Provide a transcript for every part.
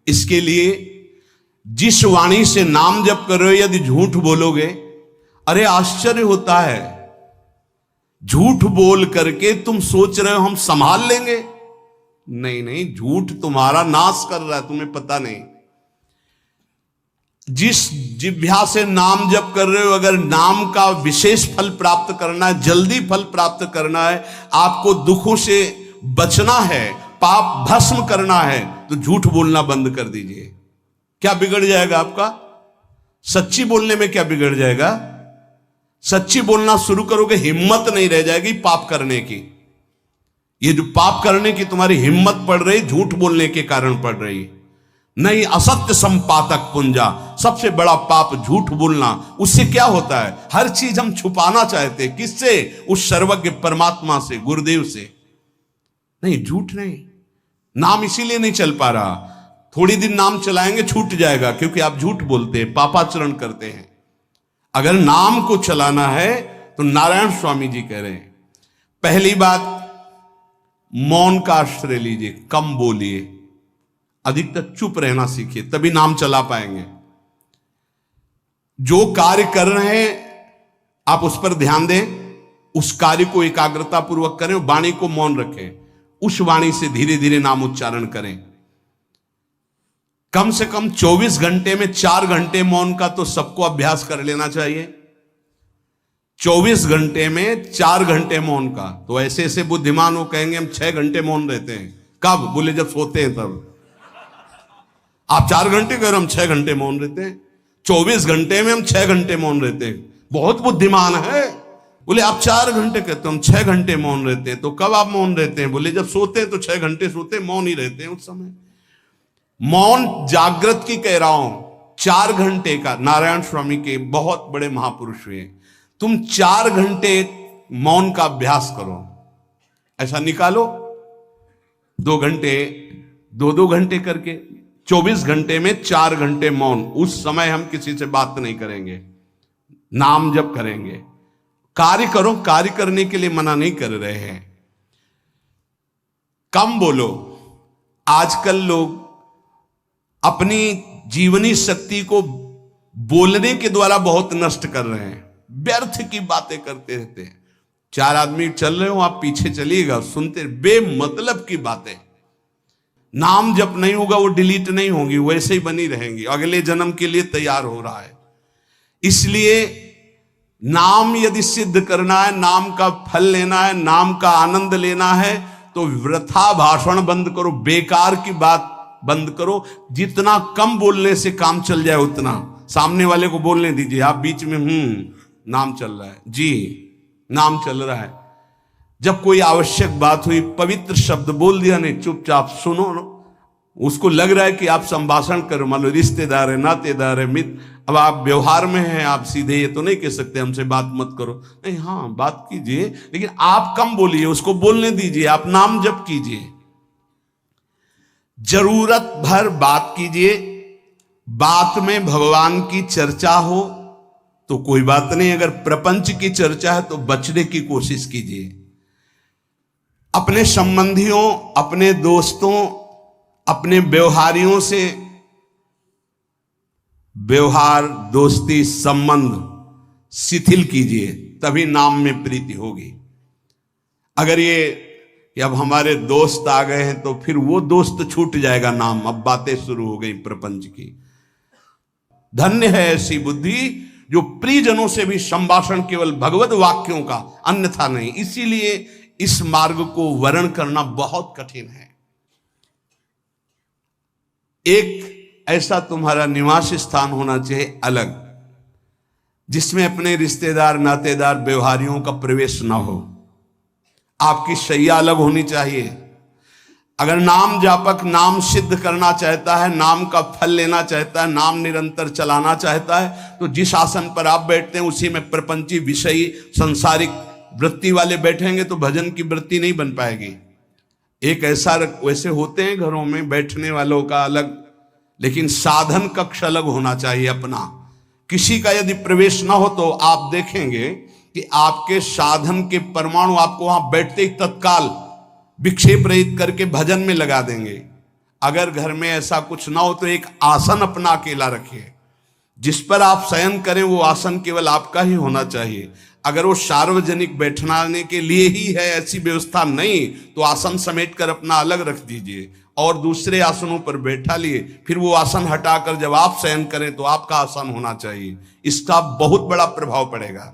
इसके लिए जिस वाणी से नाम जप कर रहे हो यदि झूठ बोलोगे, अरे आश्चर्य होता है, झूठ बोल करके तुम सोच रहे हो हम संभाल लेंगे। नहीं नहीं, झूठ तुम्हारा नाश कर रहा है, तुम्हें पता नहीं। जिस जिह्वा से नाम जप कर रहे हो, अगर नाम का विशेष फल प्राप्त करना है, जल्दी फल प्राप्त करना है, आपको दुखों से बचना है, पाप भस्म करना है, तो झूठ बोलना बंद कर दीजिए। क्या बिगड़ जाएगा आपका? सच्ची बोलने में क्या बिगड़ जाएगा? सच्ची बोलना शुरू करोगे, हिम्मत नहीं रह जाएगी पाप करने की। ये जो पाप करने की तुम्हारी हिम्मत पड़ रही, झूठ बोलने के कारण पड़ रही। नहीं, असत्य संपातक पुंजा, सबसे बड़ा पाप झूठ बोलना। उससे क्या होता है? हर चीज हम छुपाना चाहते हैं। किससे? उस सर्वज्ञ परमात्मा से, गुरुदेव से। नहीं, झूठ नहीं। नाम इसीलिए नहीं चल पा रहा, थोड़ी दिन नाम चलाएंगे छूट जाएगा, क्योंकि आप झूठ बोलते हैं, पापाचरण करते हैं। अगर नाम को चलाना है तो नारायण स्वामी जी कह रहे हैं, पहली बात मौन का आश्रय लीजिए, कम बोलिए, अधिकतर चुप रहना सीखिए, तभी नाम चला पाएंगे। जो कार्य कर रहे हैं आप उस पर ध्यान दें, उस कार्य को एकाग्रता पूर्वक करें, वाणी को मौन रखें, उस वाणी से धीरे धीरे नाम उच्चारण करें। कम से कम 24 घंटे में 4 घंटे मौन का तो सबको अभ्यास कर लेना चाहिए। 24 घंटे में 4 घंटे मौन का। तो ऐसे ऐसे बुद्धिमान हो कहेंगे हम 6 घंटे मौन रहते हैं। कब? बोले जब सोते हैं तब। आप 4 घंटे कह रहे, हम 6 घंटे मौन रहते हैं। 24 घंटे में हम 6 घंटे मौन रहते हैं, बहुत बुद्धिमान है। बोले आप 4 घंटे कहते हो, हम 6 घंटे मौन रहते हैं। तो कब आप मौन रहते हैं? बोले जब सोते हैं तो 6 घंटे सोते हैं, मौन ही रहते हैं उस समय। मौन जागृत की कह रहा हूं, 4 घंटे का। नारायण स्वामी के बहुत बड़े महापुरुष हुए, तुम 4 घंटे मौन का अभ्यास करो, ऐसा निकालो 2 घंटे, 2-2 घंटे करके 24 घंटे में 4 घंटे मौन। उस समय हम किसी से बात नहीं करेंगे, नाम जप करेंगे। कार्य करो, कार्य करने के लिए मना नहीं कर रहे हैं। कम बोलो। आजकल लोग अपनी जीवनी शक्ति को बोलने के द्वारा बहुत नष्ट कर रहे हैं, व्यर्थ की बातें करते रहते हैं। 4 आदमी चल रहे हो, आप पीछे चलिएगा, सुनते, बेमतलब की बातें। नाम जप नहीं होगा, वो डिलीट नहीं होंगी, वैसे ही बनी रहेंगी, अगले जन्म के लिए तैयार हो रहा है। इसलिए नाम यदि सिद्ध करना है, नाम का फल लेना है, नाम का आनंद लेना है, तो वृथा भाषण बंद करो, बेकार की बात बंद करो। जितना कम बोलने से काम चल जाए उतना। सामने वाले को बोलने दीजिए, आप बीच में नाम चल रहा है जी, नाम चल रहा है। जब कोई आवश्यक बात हुई, पवित्र शब्द बोल दिया, नहीं चुपचाप सुनो। उसको लग रहा है कि आप संभाषण करो, मान लो रिश्तेदार है, नातेदार है, मित्र, अब आप व्यवहार में हैं, आप सीधे ये तो नहीं कह सकते हमसे बात मत करो, नहीं, हाँ बात कीजिए, लेकिन आप कम बोलिए, उसको बोलने दीजिए, आप नाम जप कीजिए, जरूरत भर बात कीजिए। बात में भगवान की चर्चा हो तो कोई बात नहीं, अगर प्रपंच की चर्चा है तो बचने की कोशिश कीजिए। अपने संबंधियों, अपने दोस्तों, अपने व्यवहारियों से व्यवहार, दोस्ती, संबंध शिथिल कीजिए, तभी नाम में प्रीति होगी। अगर ये कि अब हमारे दोस्त आ गए हैं तो फिर वो दोस्त छूट जाएगा नाम, अब बातें शुरू हो गई प्रपंच की। धन्य है ऐसी बुद्धि जो प्रियजनों से भी संभाषण केवल भगवत वाक्यों का, अन्यथा नहीं। इसीलिए इस मार्ग को वर्ण करना बहुत कठिन है। एक ऐसा तुम्हारा निवास स्थान होना चाहिए अलग, जिसमें अपने रिश्तेदार, नातेदार, व्यवहारियों का प्रवेश ना हो। आपकी शैया अलग होनी चाहिए। अगर नाम जापक नाम सिद्ध करना चाहता है, नाम का फल लेना चाहता है, नाम निरंतर चलाना चाहता है, तो जिस आसन पर आप बैठते हैं उसी में प्रपंची, विषयी, संसारिक वृत्ति वाले बैठेंगे तो भजन की वृत्ति नहीं बन पाएगी। एक ऐसा, वैसे होते हैं घरों में बैठने वालों का अलग, लेकिन साधन कक्ष अलग होना चाहिए अपना। किसी का यदि प्रवेश ना हो तो आप देखेंगे कि आपके साधन के परमाणु आपको वहां बैठते ही तत्काल विक्षेप रहित करके भजन में लगा देंगे। अगर घर में ऐसा कुछ ना हो तो एक आसन अपना अकेला रखिए, जिस पर आप शयन करें वो आसन केवल आपका ही होना चाहिए। अगर वो सार्वजनिक बैठने के लिए ही है, ऐसी व्यवस्था नहीं, तो आसन समेट कर अपना अलग रख दीजिए और दूसरे आसनों पर बैठा लिए। फिर वो आसन हटाकर जब आप शयन करें तो आपका आसन होना चाहिए। इसका बहुत बड़ा प्रभाव पड़ेगा।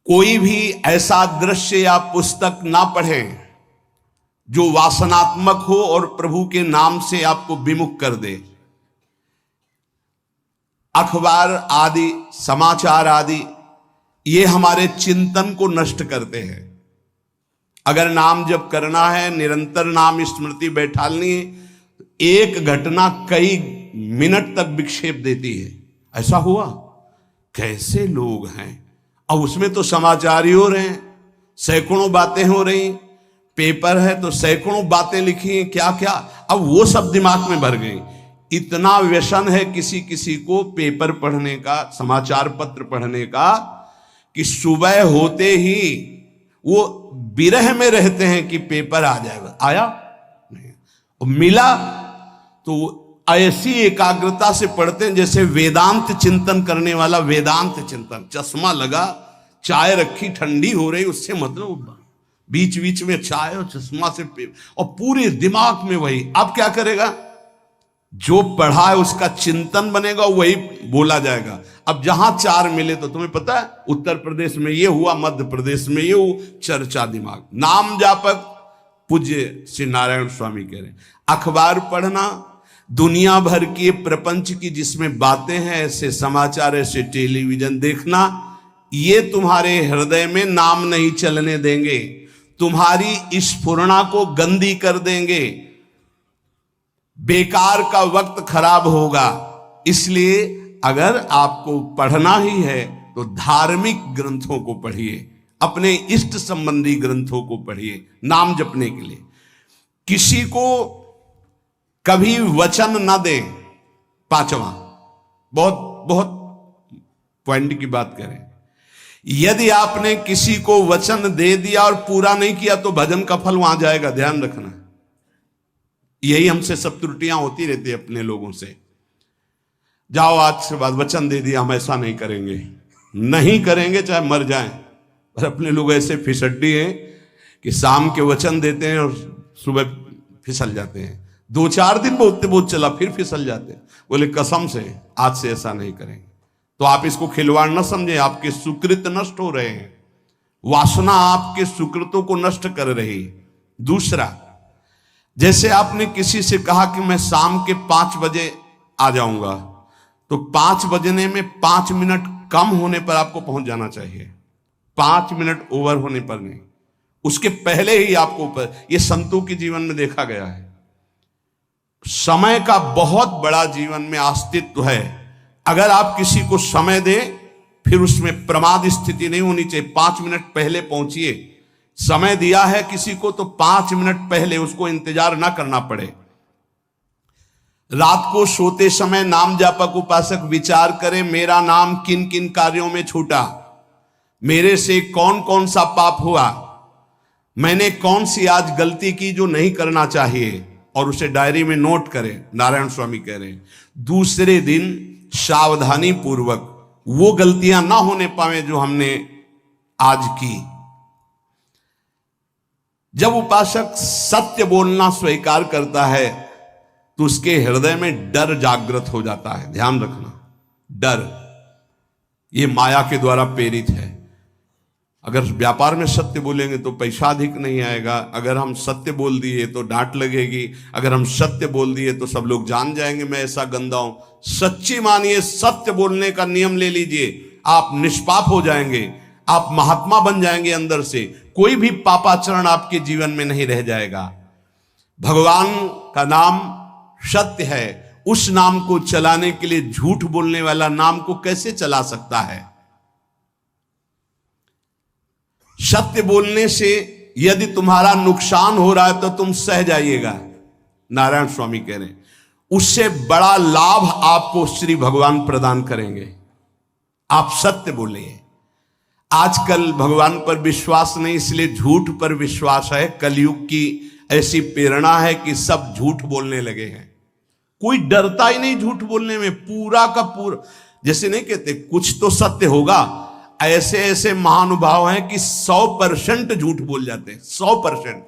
कोई भी ऐसा दृश्य या पुस्तक ना पढ़ें जो वासनात्मक हो और प्रभु के नाम से आपको विमुख कर दे। अखबार आदि, समाचार आदि, ये हमारे चिंतन को नष्ट करते हैं। अगर नाम जप करना है, निरंतर नाम स्मृति बैठालनी है, एक घटना कई मिनट तक विक्षेप देती है। ऐसा हुआ, कैसे लोग हैं, अब उसमें तो समाचार ही हो रहे हैं, सैकड़ों बातें हो रही, पेपर है तो सैकड़ों बातें लिखी हैं, क्या क्या, अब वो सब दिमाग में भर गई। इतना व्यसन है किसी किसी को पेपर पढ़ने का, समाचार पत्र पढ़ने का, कि सुबह होते ही वो विरह में रहते हैं कि पेपर आ जाएगा। आया नहीं, मिला तो ऐसी एकाग्रता से पढ़ते हैं जैसे वेदांत चिंतन करने वाला वेदांत चिंतन। चश्मा लगा, चाय रखी, ठंडी हो रही, उससे मतलब बीच बीच में चाय और चश्मा से और पूरे दिमाग में वही। अब क्या करेगा, जो पढ़ा है उसका चिंतन बनेगा, वही बोला जाएगा। अब जहां चार मिले तो तुम्हें पता है, उत्तर प्रदेश में ये हुआ, मध्य प्रदेश में ये हुआ, चर्चा दिमाग। नाम जापक पूज्य श्री नारायण स्वामी कह रहे, अखबार पढ़ना, दुनिया भर के प्रपंच की जिसमें बातें हैं, ऐसे समाचार, ऐसे टेलीविजन देखना, ये तुम्हारे हृदय में नाम नहीं चलने देंगे, तुम्हारी स्फुरणा को गंदी कर देंगे, बेकार का वक्त खराब होगा। इसलिए अगर आपको पढ़ना ही है तो धार्मिक ग्रंथों को पढ़िए, अपने इष्ट संबंधी ग्रंथों को पढ़िए नाम जपने के लिए। किसी को कभी वचन न दें। पांचवा, बहुत बहुत पॉइंट की बात करें, यदि आपने किसी को वचन दे दिया और पूरा नहीं किया तो भजन का फल वहां जाएगा, ध्यान रखना। यही हमसे सब त्रुटियां होती रहती है अपने लोगों से। जाओ आज से बाद वचन दे दिया, हम ऐसा नहीं करेंगे, नहीं करेंगे चाहे मर जाएं। पर अपने लोग ऐसे फिसड्डी हैं कि शाम के वचन देते हैं और सुबह फिसल जाते हैं। 2-4 दिन बहुत बहुत चला, फिर फिसल जाते हैं। बोले कसम से आज से ऐसा नहीं करेंगे। तो आप इसको खिलवाड़ न समझें, आपके सुकृत नष्ट हो रहे हैं, वासना आपके सुकृतों को नष्ट कर रही। दूसरा, जैसे आपने किसी से कहा कि मैं शाम के 5 बजे आ जाऊंगा, तो 5 बजने में 5 मिनट कम होने पर आपको पहुंच जाना चाहिए, 5 मिनट ओवर होने पर नहीं, उसके पहले ही आपको ऊपर। यह संतों के जीवन में देखा गया है। समय का बहुत बड़ा जीवन में अस्तित्व है। अगर आप किसी को समय दें, फिर उसमें प्रमाद स्थिति नहीं होनी चाहिए। 5 मिनट पहले पहुंचिए। समय दिया है किसी को तो 5 मिनट पहले उसको इंतजार ना करना पड़े। रात को सोते समय नाम जापक उपासक विचार करें, मेरा नाम किन किन कार्यों में छूटा, मेरे से कौन कौन सा पाप हुआ, मैंने कौन सी आज गलती की जो नहीं करना चाहिए, और उसे डायरी में नोट करें। नारायण स्वामी कह रहे हैं दूसरे दिन सावधानी पूर्वक वो गलतियां ना होने पावे जो हमने आज की। जब उपासक सत्य बोलना स्वीकार करता है तो उसके हृदय में डर जागृत हो जाता है। ध्यान रखना, डर ये माया के द्वारा प्रेरित है। अगर व्यापार में सत्य बोलेंगे तो पैसा अधिक नहीं आएगा, अगर हम सत्य बोल दिए तो डांट लगेगी, अगर हम सत्य बोल दिए तो सब लोग जान जाएंगे मैं ऐसा गंदा हूं। सच्ची मानिए, सत्य बोलने का नियम ले लीजिए, आप निष्पाप हो जाएंगे, आप महात्मा बन जाएंगे अंदर से। कोई भी पापाचरण आपके जीवन में नहीं रह जाएगा। भगवान का नाम सत्य है, उस नाम को चलाने के लिए झूठ बोलने वाला नाम को कैसे चला सकता है। सत्य बोलने से यदि तुम्हारा नुकसान हो रहा है तो तुम सह जाइएगा। नारायण स्वामी कह रहे हैं उससे बड़ा लाभ आपको श्री भगवान प्रदान करेंगे। आप सत्य बोलिए। आजकल भगवान पर विश्वास नहीं, इसलिए झूठ पर विश्वास है। कलयुग की ऐसी प्रेरणा है कि सब झूठ बोलने लगे हैं। कोई डरता ही नहीं झूठ बोलने में, पूरा का पूरा। जैसे नहीं कहते कुछ तो सत्य होगा, ऐसे ऐसे महानुभाव हैं कि 100% झूठ बोल जाते हैं, 100%।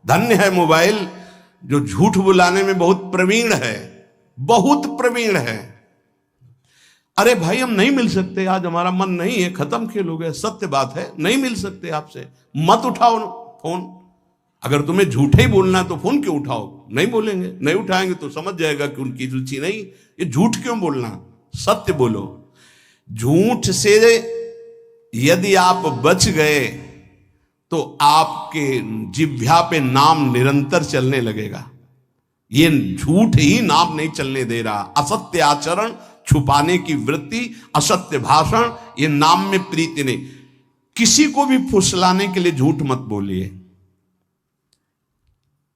धन्य है मोबाइल जो झूठ बुलाने में बहुत प्रवीण है, बहुत प्रवीण है। अरे भाई हम नहीं मिल सकते, आज हमारा मन नहीं है, खत्म खेल हो गया, सत्य बात है, नहीं मिल सकते आपसे, मत उठाओ फोन। अगर तुम्हें झूठे ही बोलना है तो फोन क्यों उठाओ? नहीं बोलेंगे, नहीं उठाएंगे तो समझ जाएगा कि उनकी रुचि नहीं। ये झूठ क्यों बोलना, सत्य बोलो। झूठ से यदि आप बच गए तो आपके जिह्वा पे नाम निरंतर चलने लगेगा। ये झूठ ही नाम नहीं चलने दे रहा। असत्य आचरण, छुपाने की वृत्ति, असत्य भाषण, ये नाम में प्रीति नहीं। किसी को भी फुसलाने के लिए झूठ मत बोलिए।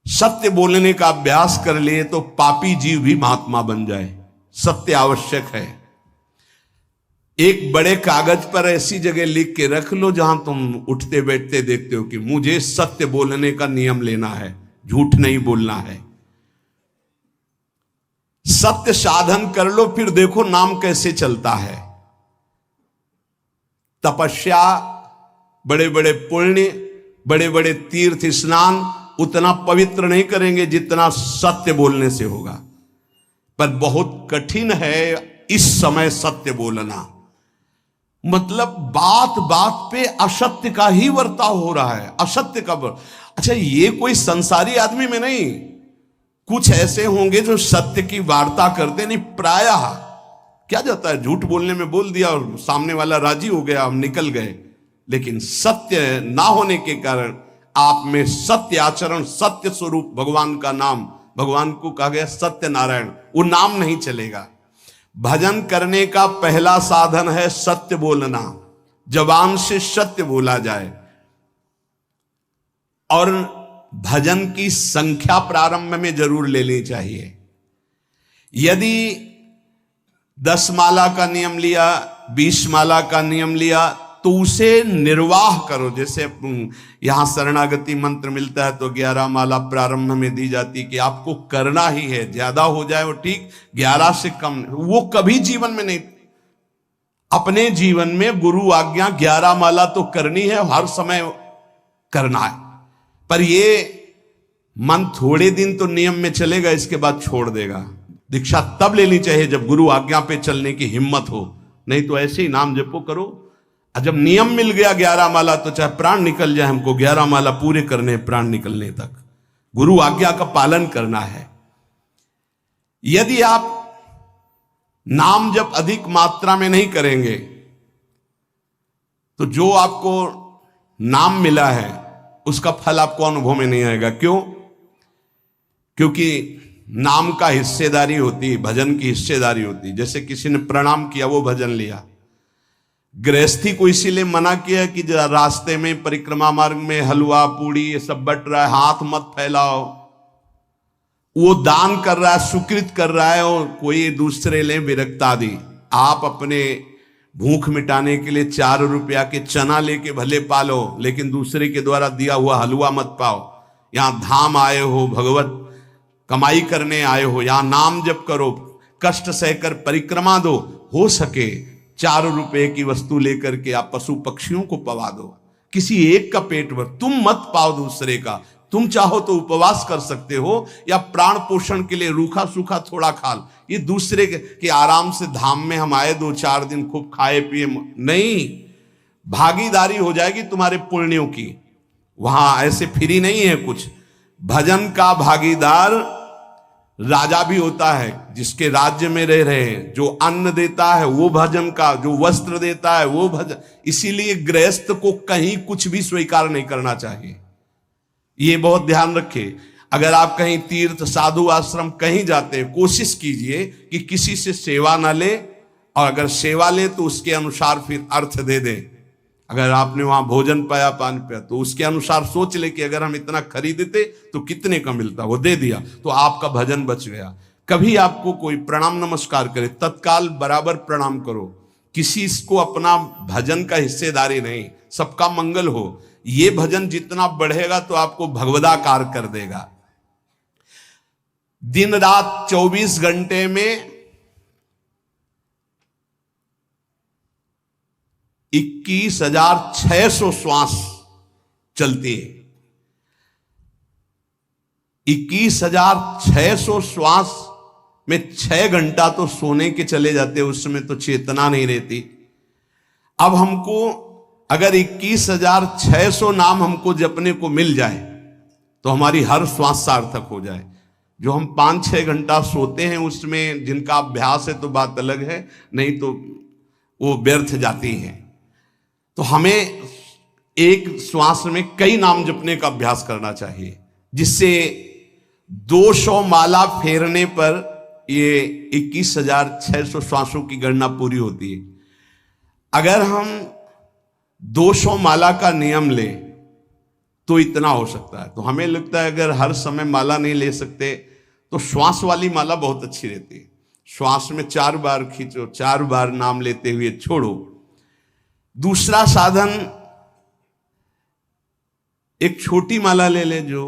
सत्य बोलने का अभ्यास कर लिए तो पापी जीव भी महात्मा बन जाए। सत्य आवश्यक है। एक बड़े कागज पर ऐसी जगह लिख के रख लो जहां तुम उठते बैठते देखते हो कि मुझे सत्य बोलने का नियम लेना है, झूठ नहीं बोलना है। सत्य साधन कर लो, फिर देखो नाम कैसे चलता है। तपस्या, बड़े बड़े पुण्य, बड़े बड़े तीर्थ स्नान उतना पवित्र नहीं करेंगे जितना सत्य बोलने से होगा। पर बहुत कठिन है इस समय सत्य बोलना। मतलब बात बात पे असत्य का ही वर्ताव हो रहा है, असत्य का अच्छा, ये कोई संसारी आदमी में नहीं, कुछ ऐसे होंगे जो सत्य की वार्ता करते नहीं। प्रायः क्या जाता है, झूठ बोलने में बोल दिया और सामने वाला राजी हो गया, हम निकल गए। लेकिन सत्य ना होने के कारण आप में सत्य आचरण, सत्य स्वरूप भगवान का नाम, भगवान को कहा गया सत्य नारायण, वो नाम नहीं चलेगा। भजन करने का पहला साधन है सत्य बोलना। जबान से सत्य बोला जाए। और भजन की संख्या प्रारंभ में जरूर लेनी चाहिए। यदि 10 माला का नियम लिया, 20 माला का नियम लिया, तो उसे निर्वाह करो। जैसे यहां शरणागति मंत्र मिलता है तो 11 माला प्रारंभ में दी जाती कि आपको करना ही है, ज्यादा हो जाए वो ठीक, 11 से कम वो कभी जीवन में नहीं। अपने जीवन में गुरु आज्ञा 11 माला तो करनी है, हर समय करना है। पर ये मन थोड़े दिन तो नियम में चलेगा, इसके बाद छोड़ देगा। दीक्षा तब लेनी चाहिए जब गुरु आज्ञा पे चलने की हिम्मत हो, नहीं तो ऐसे ही नाम जपो करो। जब नियम मिल गया 11 माला तो चाहे प्राण निकल जाए, हमको 11 माला पूरे करने, प्राण निकलने तक गुरु आज्ञा का पालन करना है। यदि आप नाम जप अधिक मात्रा में नहीं करेंगे तो जो आपको नाम मिला है उसका फल आपको अनुभव में नहीं आएगा। क्यों? क्योंकि नाम का हिस्सेदारी होती, भजन की हिस्सेदारी होती। जैसे किसी ने प्रणाम किया, वो भजन लिया। गृहस्थी को इसीलिए मना किया कि रास्ते में परिक्रमा मार्ग में हलवा पूड़ी ये सब बट रहा है, हाथ मत फैलाओ। वो दान कर रहा है, सुकृत कर रहा है, और कोई दूसरे ले विरक्त आदि। आप अपने भूख मिटाने के लिए 4 रुपया के चना लेके भले पालो, लेकिन दूसरे के द्वारा दिया हुआ हलवा मत पाओ। यहां धाम आए हो, भगवत कमाई करने आए हो, यहां नाम जप करो, कष्ट सहकर परिक्रमा दो। हो सके 4 रुपए की वस्तु लेकर के आप पशु पक्षियों को पवा दो, किसी एक का पेट भर। तुम मत पाओ दूसरे का। तुम चाहो तो उपवास कर सकते हो, या प्राण पोषण के लिए रूखा सूखा थोड़ा खा लो। ये दूसरे के आराम से धाम में हम आए 2-4 दिन खूब खाए पिए नहीं, भागीदारी हो जाएगी तुम्हारे पुण्यों की। वहां ऐसे फ्री नहीं है कुछ। भजन का भागीदार राजा भी होता है, जिसके राज्य में रह रहे हैं। जो अन्न देता है वो भजन का, जो वस्त्र देता है वो भजन। इसीलिए गृहस्थ को कहीं कुछ भी स्वीकार नहीं करना चाहिए। ये बहुत ध्यान रखिए। अगर आप कहीं तीर्थ साधु आश्रम कहीं जाते हैं, कोशिश कीजिए कि किसी से सेवा ना ले, और अगर सेवा ले तो उसके अनुसार फिर अर्थ दे दे। अगर आपने वहां भोजन पाया, पान पाया, तो उसके अनुसार सोच ले कि अगर हम इतना खरीदते तो कितने का मिलता, वो दे दिया तो आपका भजन बच गया। कभी आपको कोई प्रणाम नमस्कार करे, तत्काल बराबर प्रणाम करो। किसी को अपना भजन का हिस्सेदारी नहीं, सबका मंगल हो। ये भजन जितना बढ़ेगा तो आपको भगवदाकार कर देगा। दिन रात 24 घंटे में 21,600 श्वास चलती है। 21,600 श्वास में 6 घंटा तो सोने के चले जाते, उसमें तो चेतना नहीं रहती। अब हमको अगर 21,600 नाम हमको जपने को मिल जाए तो हमारी हर श्वास सार्थक हो जाए। जो हम 5-6 घंटा सोते हैं उसमें जिनका अभ्यास है तो बात अलग है, नहीं तो वो व्यर्थ जाती है। तो हमें एक श्वास में कई नाम जपने का अभ्यास करना चाहिए, जिससे 200 माला फेरने पर ये 21,600 श्वासों की गणना पूरी होती है। अगर हम 200 माला का नियम ले तो इतना हो सकता है। तो हमें लगता है अगर हर समय माला नहीं ले सकते तो श्वास वाली माला बहुत अच्छी रहती है। श्वास में 4 बार खींचो, 4 बार नाम लेते हुए छोड़ो। दूसरा साधन एक छोटी माला ले ले, जो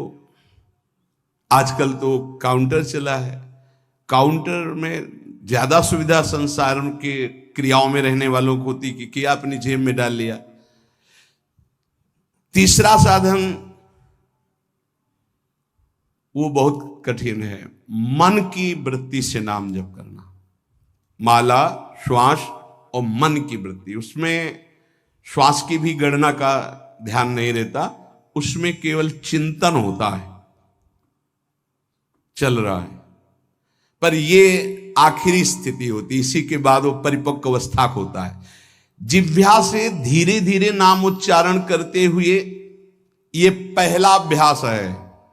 आजकल तो काउंटर चला है। काउंटर में ज्यादा सुविधा संसार के क्रियाओं में रहने वालों को होती कि किया अपनी जेब में डाल लिया। तीसरा साधन वो बहुत कठिन है, मन की वृत्ति से नाम जप करना। माला, श्वास और मन की वृत्ति, उसमें श्वास की भी गणना का ध्यान नहीं रहता, उसमें केवल चिंतन होता है, चल रहा है। पर ये आखिरी स्थिति होती, इसी के बाद वो परिपक्व अवस्था होता है। जिह्वा से धीरे धीरे नाम उच्चारण करते हुए ये पहला अभ्यास है।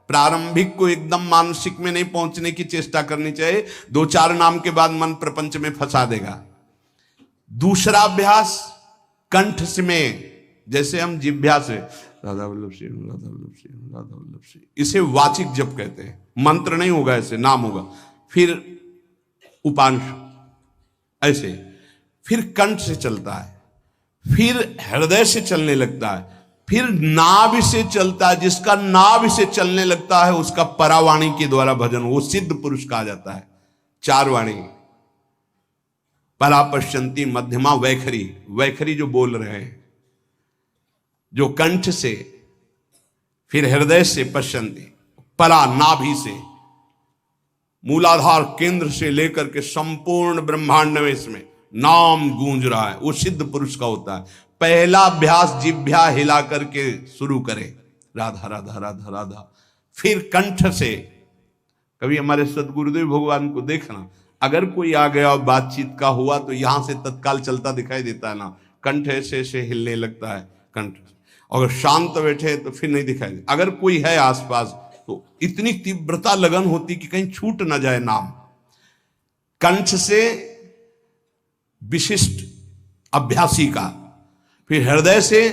प्रारंभिक को एकदम मानसिक में नहीं पहुंचने की चेष्टा करनी चाहिए, 2-4 नाम के बाद मन प्रपंच में फंसा देगा। दूसरा अभ्यास कंठ से में, जैसे हम जिह्वा से राधा वल्लभ श्री राधा वल्लभ श्री राधा वल्लभ श्री, इसे वाचिक जप कहते हैं। मंत्र नहीं होगा, ऐसे नाम होगा। फिर उपांश ऐसे, फिर कंठ से चलता है, फिर हृदय से चलने लगता है, फिर नाभि से चलता है। जिसका नाभि से चलने लगता है उसका परावाणी के द्वारा भजन, वो सिद्ध पुरुष कहा जाता है। 4 वाणी, परा, पश्यंती, मध्यमा, वैखरी। वैखरी जो बोल रहे हैं, जो कंठ से, फिर हृदय से पश्यंती, परा नाभि से, मूलाधार केंद्र से लेकर के संपूर्ण ब्रह्मांड में इसमें नाम गूंज रहा है, वो सिद्ध पुरुष का होता है। पहला अभ्यास जिह्वा हिला करके शुरू करें, राधा राधा राधा राधा। फिर कंठ से, कभी हमारे सदगुरुदेव भगवान को देखना, अगर कोई आ गया और बातचीत का हुआ तो यहां से तत्काल चलता दिखाई देता है ना, कंठ ऐसे ऐसे हिलने लगता है कंठ। अगर शांत बैठे तो फिर नहीं दिखाई दे। अगर कोई है आसपास तो इतनी तीव्रता लगन होती कि कहीं छूट ना जाए नाम। कंठ से विशिष्ट अभ्यासी का, फिर हृदय से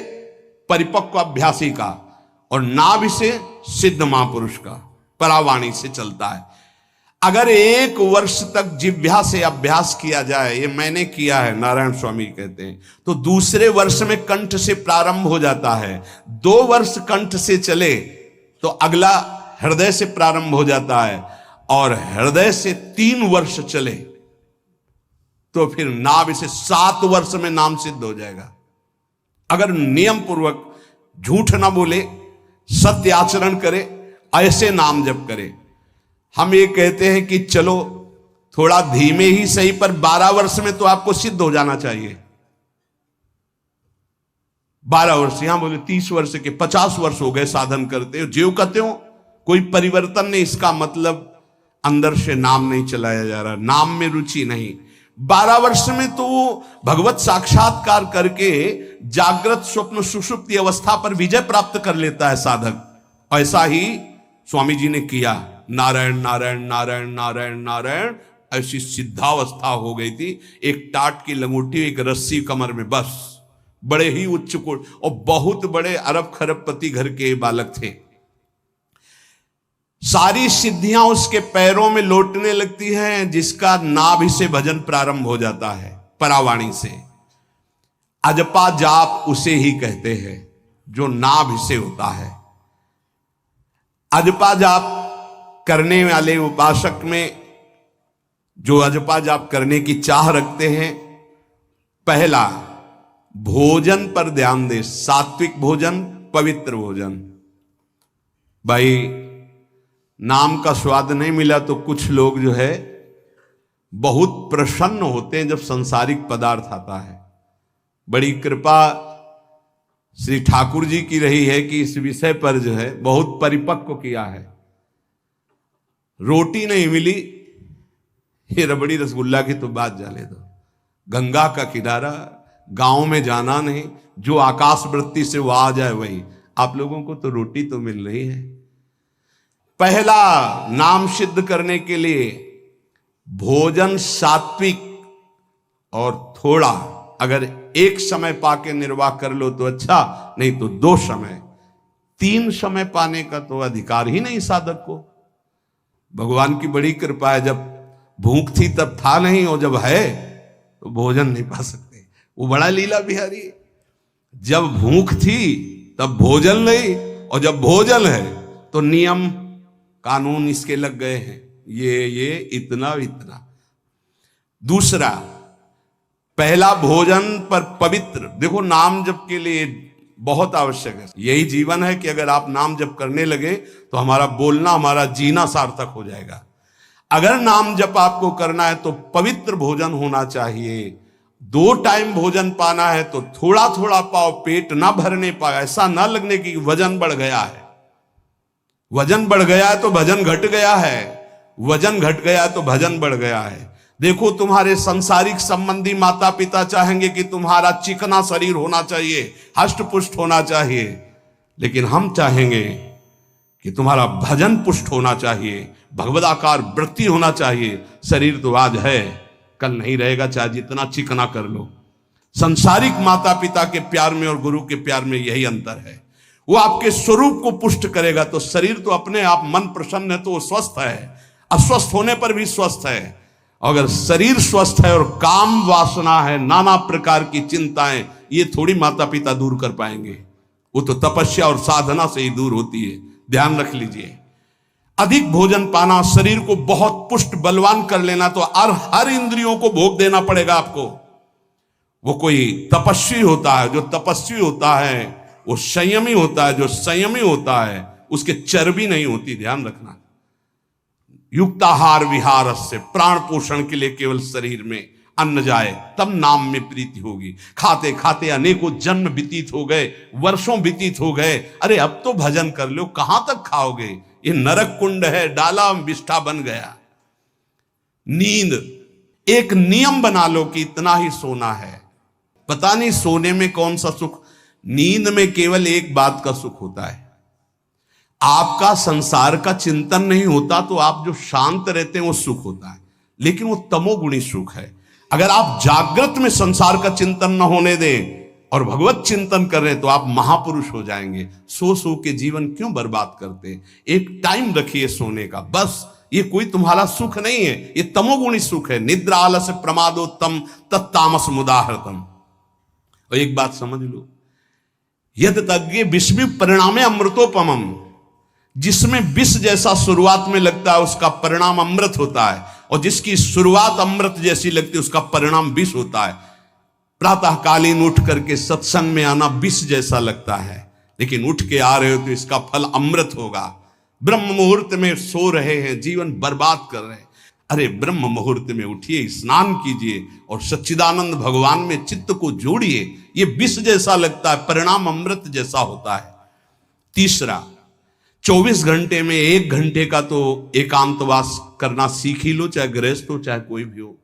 परिपक्व अभ्यासी का, और नाभि से सिद्ध महापुरुष का, परावाणी से चलता है। अगर 1 वर्ष तक जिह्वा से अभ्यास किया जाए, ये मैंने किया है, नारायण स्वामी कहते हैं, तो दूसरे वर्ष में कंठ से प्रारंभ हो जाता है। 2 वर्ष कंठ से चले तो अगला हृदय से प्रारंभ हो जाता है, और हृदय से 3 वर्ष चले तो फिर नाभि से 7 वर्ष में नाम सिद्ध हो जाएगा। अगर नियम पूर्वक झूठ ना बोले, सत्य आचरण करे, ऐसे नाम जप करे। हम ये कहते हैं कि चलो थोड़ा धीमे ही सही, पर 12 वर्ष में तो आपको सिद्ध हो जाना चाहिए। 12 वर्ष, यहां बोले 30 वर्ष के 50 वर्ष हो गए साधन करते हो, ज्यों कहते हो कोई परिवर्तन नहीं। इसका मतलब अंदर से नाम नहीं चलाया जा रहा, नाम में रुचि नहीं। 12 वर्ष में तो भगवत साक्षात्कार करके जागृत स्वप्न सुषुप्ति अवस्था पर विजय प्राप्त कर लेता है साधक। ऐसा ही स्वामी जी ने किया। नारायण नारायण नारायण नारायण नारायण, ऐसी सिद्धावस्था हो गई थी। एक टाट की लंगोटी, एक रस्सी कमर में, बस। बड़े ही उच्च कोट और बहुत बड़े अरब खरबपति घर के बालक थे। सारी सिद्धियां उसके पैरों में लौटने लगती हैं, जिसका नाभि से भजन प्रारंभ हो जाता है, परावाणी से। अजपा जाप उसे ही कहते हैं। जो नाभि से होता है। अजपा जाप करने वाले उपासक में जो अजपा जाप करने की चाह रखते हैं, पहला भोजन पर ध्यान दे, सात्विक भोजन, पवित्र भोजन। भाई नाम का स्वाद नहीं मिला तो कुछ लोग जो है बहुत प्रसन्न होते हैं जब सांसारिक पदार्थ आता है। बड़ी कृपा श्री ठाकुर जी की रही है कि इस विषय पर जो है बहुत परिपक्व किया है। रोटी नहीं मिली, ये रबड़ी रसगुल्ला की तो बात जाने दो। गंगा का किनारा, गांव में जाना नहीं, जो आकाश वृत्ति से वो आ जाए वही। आप लोगों को तो रोटी तो मिल रही है। पहला नाम सिद्ध करने के लिए भोजन सात्विक और थोड़ा, अगर एक समय पाके निर्वाह कर लो तो अच्छा, नहीं तो 2 समय, 3 समय पाने का तो अधिकार ही नहीं साधक को। भगवान की बड़ी कृपा है, जब भूख थी तब था नहीं, और जब है तो भोजन नहीं पा सकते। वो बड़ा लीला बिहारी, जब भूख थी तब भोजन नहीं, और जब भोजन है तो नियम कानून इसके लग गए हैं, ये इतना इतना। दूसरा, पहला भोजन पर पवित्र। देखो नाम जप के लिए बहुत आवश्यक है, यही जीवन है कि अगर आप नाम जप करने लगे तो हमारा बोलना, हमारा जीना सार्थक हो जाएगा। अगर नाम जप आपको करना है तो पवित्र भोजन होना चाहिए। 2 टाइम भोजन पाना है तो थोड़ा थोड़ा पाओ, पेट ना भरने पाए, ऐसा ना लगने की वजन बढ़ गया है। वजन बढ़ गया है तो भजन घट गया है, वजन घट गया है तो भजन बढ़ गया है। देखो तुम्हारे संसारिक संबंधी माता पिता चाहेंगे कि तुम्हारा चिकना शरीर होना चाहिए, हष्ट पुष्ट होना चाहिए, लेकिन हम चाहेंगे कि तुम्हारा भजन पुष्ट होना चाहिए, भगवदाकार वृत्ति होना चाहिए। शरीर तो आज है, कल नहीं रहेगा, चाहे जितना चिकना कर लो। संसारिक माता पिता के प्यार में और गुरु के प्यार में यही अंतर है। वो आपके स्वरूप को पुष्ट करेगा तो शरीर तो अपने आप, मन प्रसन्न है तो वो स्वस्थ है, अस्वस्थ होने पर भी स्वस्थ है। अगर शरीर स्वस्थ है और काम वासना है, नाना प्रकार की चिंताएं, ये थोड़ी माता पिता दूर कर पाएंगे। वो तो तपस्या और साधना से ही दूर होती है, ध्यान रख लीजिए। अधिक भोजन पाना, शरीर को बहुत पुष्ट बलवान कर लेना, तो हर इंद्रियों को भोग देना पड़ेगा आपको। वो कोई तपस्वी होता है, जो तपस्वी होता है वो संयमी होता है, जो संयमी होता है उसके चर्बी नहीं होती, ध्यान रखना। युक्ताहार विहार से, प्राण पोषण के लिए केवल शरीर में अन्न जाए तब नाम में प्रीति होगी। खाते खाते अनेकों जन्म व्यतीत हो गए, वर्षों व्यतीत हो गए, अरे अब तो भजन कर लो, कहां तक खाओगे? ये नरक कुंड है, डाला विष्ठा बन गया। नींद, एक नियम बना लो कि इतना ही सोना है। पता नहीं सोने में कौन सा सुख, नींद में केवल एक बात का सुख होता है, आपका संसार का चिंतन नहीं होता, तो आप जो शांत रहते हैं वो सुख होता है, लेकिन वो तमोगुणी सुख है। अगर आप जागृत में संसार का चिंतन न होने दें और भगवत चिंतन कर रहे हैं तो आप महापुरुष हो जाएंगे। सो सो के जीवन क्यों बर्बाद करते हैं? एक टाइम रखिए सोने का, बस। ये कोई तुम्हारा सुख नहीं है, ये तमोगुणी सुख है। निद्रा आलस्य प्रमादोत्तम तत्तामस मुदाहृतम। और एक बात समझ लो, यद तज्ञे विस्मि परिणामे अमृतोपमम, जिसमें विष जैसा शुरुआत में लगता है उसका परिणाम अमृत होता है, और जिसकी शुरुआत अमृत जैसी लगती है उसका परिणाम विष होता है। प्रातःकालीन उठ करके सत्संग में आना विष जैसा लगता है, लेकिन उठ के आ रहे हो तो इसका फल अमृत होगा। ब्रह्म मुहूर्त में सो रहे हैं, जीवन बर्बाद कर रहे हैं, अरे ब्रह्म मुहूर्त में उठिए, स्नान कीजिए और सच्चिदानंद भगवान में चित्त को जोड़िए। ये विष जैसा लगता है, परिणाम अमृत जैसा होता है। तीसरा, 24 घंटे में 1 घंटे का तो एकांतवास करना सीख ही लो, चाहे गृहस्थ हो चाहे कोई भी हो।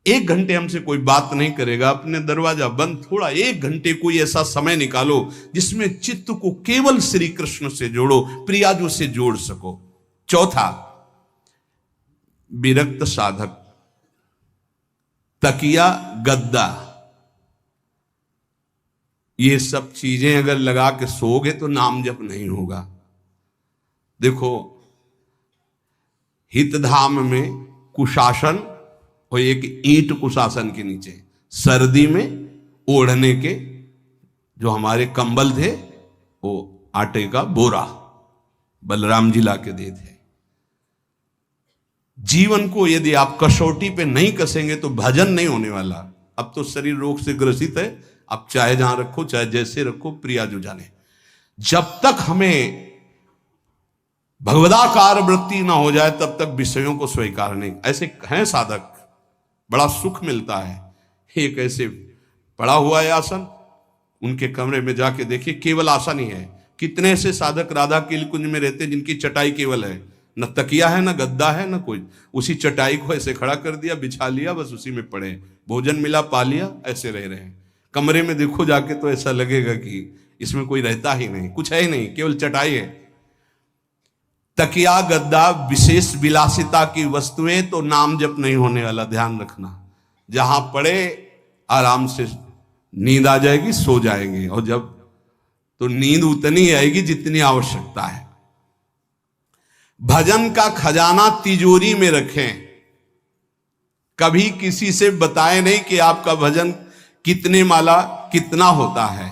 1 घंटे हमसे कोई बात नहीं करेगा, अपने दरवाजा बंद, थोड़ा 1 घंटे कोई ऐसा समय निकालो जिसमें चित्त को केवल श्री कृष्ण से जोड़ो, प्रियाजू से जोड़ सको। चौथा, विरक्त साधक, तकिया गद्दा, ये सब चीजें अगर लगा के सोओगे तो नाम जप नहीं होगा। देखो, हितधाम में कुशासन और एक ईंट कुशासन के नीचे, सर्दी में ओढ़ने के जो हमारे कंबल थे वो आटे का बोरा बलराम जी ला के दे थे। जीवन को यदि आप कसौटी पे नहीं कसेंगे तो भजन नहीं होने वाला। अब तो शरीर रोग से ग्रसित है, आप चाहे जहां रखो चाहे जैसे रखो, प्रिया जो जाने। जब तक हमें भगवदाकार वृत्ति ना हो जाए तब तक विषयों को स्वीकार नहीं। ऐसे हैं साधक, बड़ा सुख मिलता है। एक ऐसे पड़ा हुआ है आसन, उनके कमरे में जाके देखिए, केवल आसन ही है। कितने ऐसे साधक राधा के कुंज में रहते हैं जिनकी चटाई केवल है, न तकिया है न गद्दा है न कोई, उसी चटाई को ऐसे खड़ा कर दिया, बिछा लिया, बस उसी में पड़े, भोजन मिला पा लिया, ऐसे रह रहे हैं। कमरे में देखो जाके तो ऐसा लगेगा कि इसमें कोई रहता ही नहीं, कुछ है ही नहीं, केवल चटाई है। तकिया गद्दा विशेष विलासिता की वस्तुएं तो नाम जप नहीं होने वाला, ध्यान रखना। जहां पड़े आराम से नींद आ जाएगी, सो जाएंगे, और जब तो नींद उतनी आएगी जितनी आवश्यकता है। भजन का खजाना तिजोरी में रखें, कभी किसी से बताएं नहीं कि आपका भजन कितने माला कितना होता है।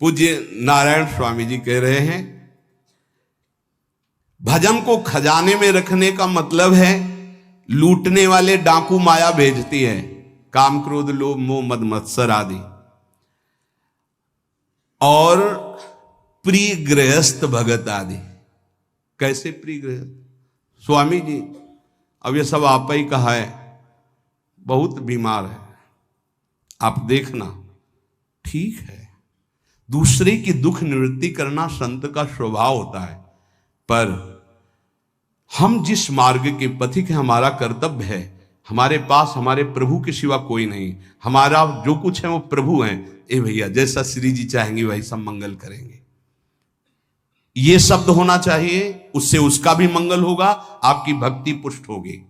पूज्य नारायण स्वामी जी कह रहे हैं, भजन को खजाने में रखने का मतलब है लूटने वाले डाकू माया भेजती है, काम क्रोध लोभ मोह मद मत्सर आदि, और प्रिय गृहस्थ भगत आदि। कैसे प्रिय गृहस्थ? स्वामी जी अब ये सब आप ही कहा है, बहुत बीमार है, आप देखना। ठीक है, दूसरे की दुख निवृत्ति करना संत का स्वभाव होता है, पर हम जिस मार्ग के पथिक हैं, हमारा कर्तव्य है, हमारे पास हमारे प्रभु के सिवा कोई नहीं, हमारा जो कुछ है वो प्रभु हैं। ए भैया, जैसा श्री जी चाहेंगे वही सब मंगल करेंगे, ये शब्द होना चाहिए, उससे उसका भी मंगल होगा, आपकी भक्ति पुष्ट होगी।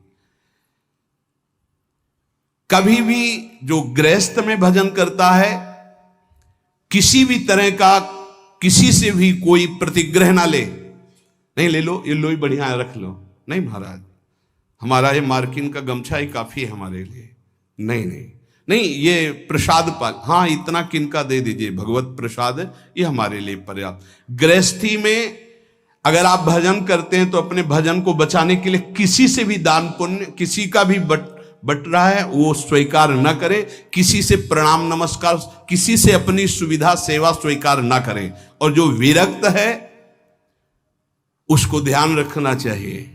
कभी भी जो गृहस्थ में भजन करता है, किसी भी तरह का किसी से भी कोई प्रतिग्रह ना ले, नहीं ले लो, ये लो ही बढ़िया है, रख लो, नहीं महाराज हमारा ये मार्किन का गमछा ही काफी है हमारे लिए, नहीं नहीं नहीं, ये प्रसाद पाल, हाँ इतना किनका दे दीजिए, भगवत प्रसाद है, ये हमारे लिए पर्याप्त। गृहस्थी में अगर आप भजन करते हैं तो अपने भजन को बचाने के लिए किसी से भी दान पुण्य, किसी का भी बट रहा है वो स्वीकार न करें, किसी से प्रणाम नमस्कार, किसी से अपनी सुविधा सेवा स्वीकार न करें। और जो विरक्त है उसको ध्यान रखना चाहिए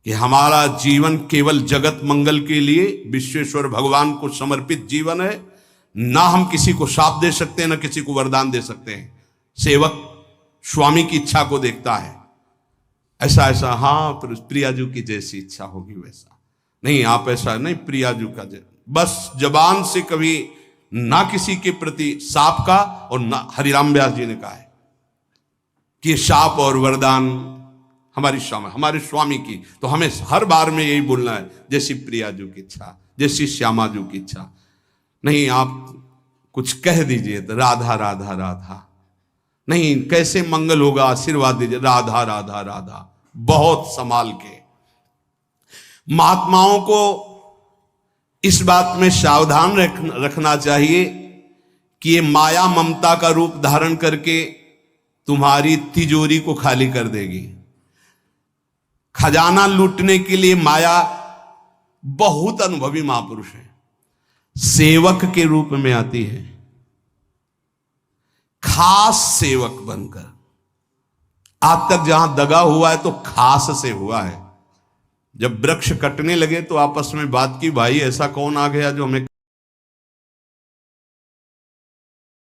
कि हमारा जीवन केवल जगत मंगल के लिए विश्वेश्वर भगवान को समर्पित जीवन है। ना हम किसी को शाप दे सकते हैं, ना किसी को वरदान दे सकते हैं। सेवक स्वामी की इच्छा को देखता है, ऐसा ऐसा, हाँ प्रियाजू की जैसी इच्छा होगी वैसा नहीं, आप ऐसा नहीं, प्रियाजू का बस जबान से कभी ना किसी के प्रति शाप का, और ना हरिराम व्यास जी ने कहा है कि शाप और वरदान हमारे स्वामी की, तो हमें हर बार में यही बोलना है, जैसी प्रियाजू की इच्छा, जैसी श्यामाजू की इच्छा। नहीं आप कुछ कह दीजिए तो राधा राधा राधा, नहीं कैसे मंगल होगा, आशीर्वाद दीजिए राधा राधा राधा, बहुत संभाल के। महात्माओं को इस बात में सावधान रखना चाहिए कि ये माया ममता का रूप धारण करके तुम्हारी तिजोरी को खाली कर देगी। खजाना लूटने के लिए माया बहुत अनुभवी महापुरुष है, सेवक के रूप में आती है, खास सेवक बनकर। आज तक जहां दगा हुआ है तो खास से हुआ है। जब वृक्ष कटने लगे तो आपस में बात की, भाई ऐसा कौन आ गया जो हमें